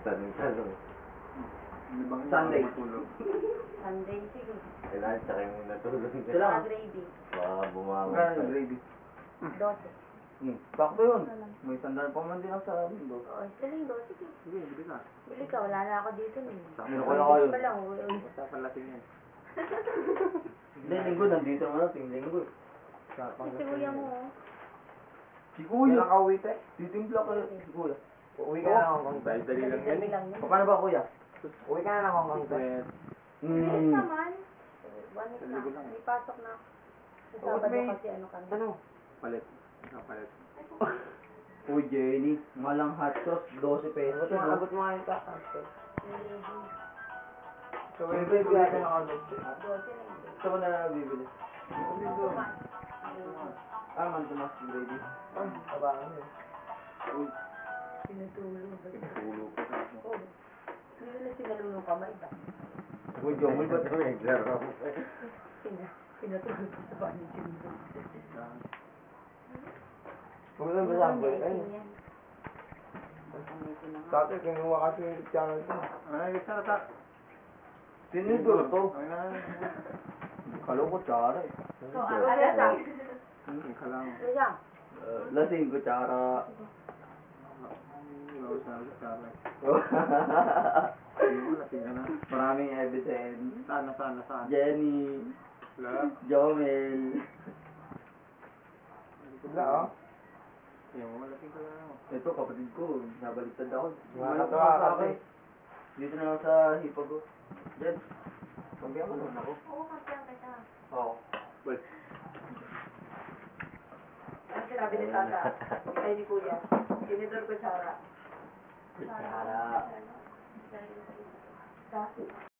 Tanong-tanong. Sunday. Sunday siguro. Kailangan tsaka yung natulog na. Sila. Saka gravy. Baka bumawa Magkano pa. yung gravy? 12. Sakto yun. May sandal pa man din ako sa mundo. Oo, sa linggo. Sige. Sige, bili ka. Bili ka, wala na ako dito eh. Meron ko na kayo. Pa lang, uwi. Basta palating yan. Hindi, linggo. Nandito naman ako. Ting linggo. Si kuya mo, oh. Si Kuya. Nakauwi tayo. Titimpla ka si Kuya. Uwi ka na ng Hong Kong. Dali lang yan eh. lang yun. Paano ba Kuya? Uwi ka na ng Hong Kong. Bilis naman. 1 week na. May pasok na. Sa Sabado kasi ano kami. Ano? Palit. Palit. Uy, Jenny. Malang hot sauce. 12 pesos. Ito, abot mo nga yung kakastos. So, may baby natin ang order. 12 na yun. Saan mo na bibili? Man, Tomas, baby. Ay, tabangan yun. Uy, Pinutulong. pinatulo ko sa mo. Oo. Hindi na sinalulong kamay ba? Uy, Jomel, ba't Ito may laro. Pinutulong ko sa bahay siya. Huwag na ba sample? Ay, dati kinuha kasi yung channel ko. Ay, sarata. Tinidor to. Ay, na. Kalo ko tsara eh. So, ano sa? Kalang. Ano siya? Lasing ko tsara. Maraming evidence. Saan? Jenny. Jomel. Wala oh. Ito, kapatid ko. Nabaliktad ako. Wala Wala ka, sa kasi. akin. Dito na lang sa hipag ko. Jen, pagbiyan mo naman ako. Oo, kapyan kita. Oo. Ang sinabi ni Tata, ay ni Kuya, tinidor ko Sara. Kutsara. Sa